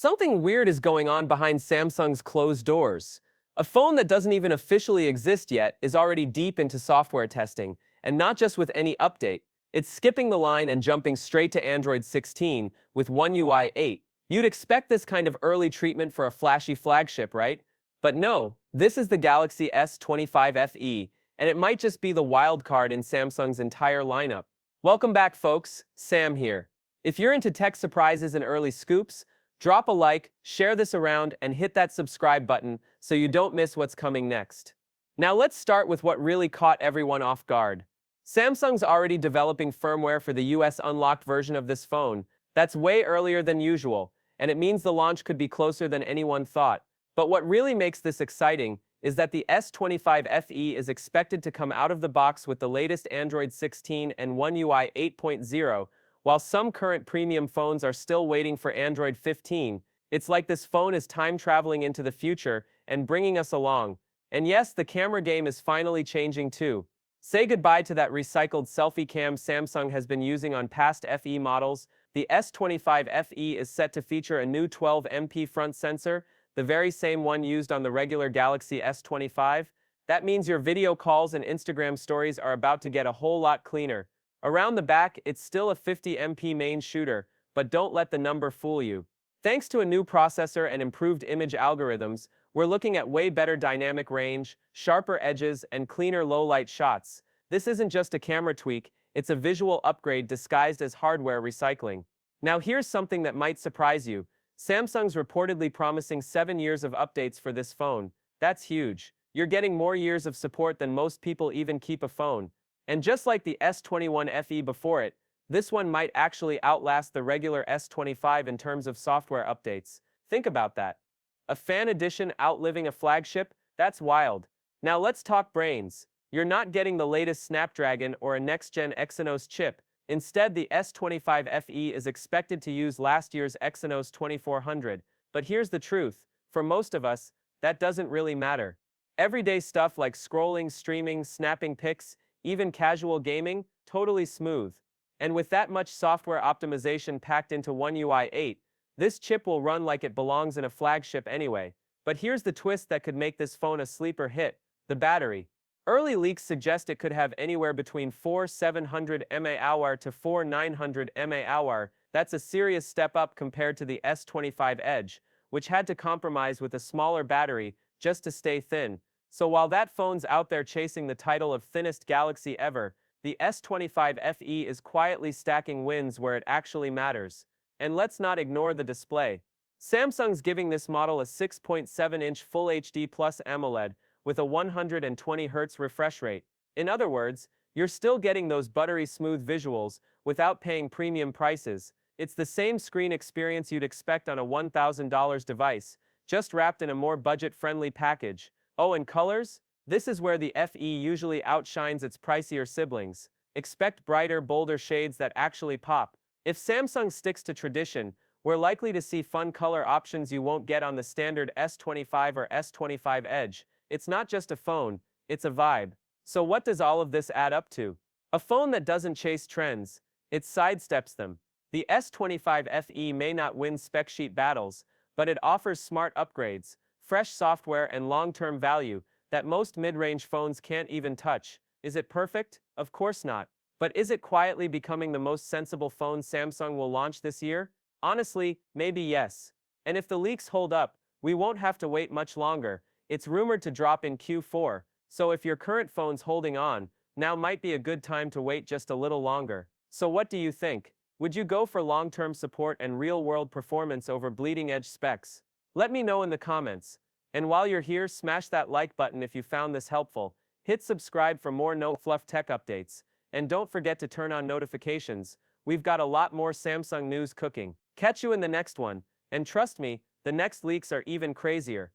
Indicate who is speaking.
Speaker 1: Something weird is going on behind Samsung's closed doors. A phone that doesn't even officially exist yet is already deep into software testing, and not just with any update. It's skipping the line and jumping straight to Android 16 with One UI 8. You'd expect this kind of early treatment for a flashy flagship, right? But no, this is the Galaxy S25 FE, and it might just be the wild card in Samsung's entire lineup. Welcome back, folks. Sam here. If you're into tech surprises and early scoops, drop a like, share this around, and hit that subscribe button so you don't miss what's coming next. Now let's start with what really caught everyone off guard. Samsung's already developing firmware for the US unlocked version of this phone. That's way earlier than usual, and it means the launch could be closer than anyone thought. But what really makes this exciting is that the S25 FE is expected to come out of the box with the latest Android 16 and One UI 8.0. While some current premium phones are still waiting for Android 15, it's like this phone is time traveling into the future and bringing us along. And yes, the camera game is finally changing too. Say goodbye to that recycled selfie cam Samsung has been using on past FE models. The S25 FE is set to feature a new 12MP front sensor, the very same one used on the regular Galaxy S25. That means your video calls and Instagram stories are about to get a whole lot cleaner. Around the back, it's still a 50MP main shooter, but don't let the number fool you. Thanks to a new processor and improved image algorithms, we're looking at way better dynamic range, sharper edges, and cleaner low-light shots. This isn't just a camera tweak, it's a visual upgrade disguised as hardware recycling. Now here's something that might surprise you. Samsung's reportedly promising 7 years of updates for this phone. That's huge. You're getting more years of support than most people even keep a phone. And just like the S21 FE before it, this one might actually outlast the regular S25 in terms of software updates. Think about that. A fan edition outliving a flagship? That's wild. Now let's talk brains. You're not getting the latest Snapdragon or a next-gen Exynos chip. Instead, the S25 FE is expected to use last year's Exynos 2400. But here's the truth. For most of us, that doesn't really matter. Everyday stuff like scrolling, streaming, snapping pics, even casual gaming, totally smooth. And with that much software optimization packed into One UI 8, this chip will run like it belongs in a flagship anyway. But here's the twist that could make this phone a sleeper hit: the battery. Early leaks suggest it could have anywhere between 4700 mAh to 4900 mAh. That's a serious step up compared to the S25 Edge, which had to compromise with a smaller battery just to stay thin. So while that phone's out there chasing the title of thinnest Galaxy ever, the S25 FE is quietly stacking wins where it actually matters. And let's not ignore the display. Samsung's giving this model a 6.7-inch Full HD Plus AMOLED with a 120Hz refresh rate. In other words, you're still getting those buttery smooth visuals without paying premium prices. It's the same screen experience you'd expect on a $1,000 device, just wrapped in a more budget-friendly package. Oh, and colors? This is where the FE usually outshines its pricier siblings. Expect brighter, bolder shades that actually pop. If Samsung sticks to tradition, we're likely to see fun color options you won't get on the standard S25 or S25 Edge. It's not just a phone, it's a vibe. So what does all of this add up to? A phone that doesn't chase trends, it sidesteps them. The S25 FE may not win spec sheet battles, but it offers smart upgrades, fresh software, and long-term value that most mid-range phones can't even touch. Is it perfect? Of course not. But is it quietly becoming the most sensible phone Samsung will launch this year? Honestly, maybe yes. And if the leaks hold up, we won't have to wait much longer. It's rumored to drop in Q4, so if your current phone's holding on, now might be a good time to wait just a little longer. So what do you think? Would you go for long-term support and real-world performance over bleeding-edge specs? Let me know in the comments. And while you're here, smash that like button if you found this helpful. Hit subscribe for more no fluff tech updates. And don't forget to turn on notifications. We've got a lot more Samsung news cooking. Catch you in the next one. And trust me, the next leaks are even crazier.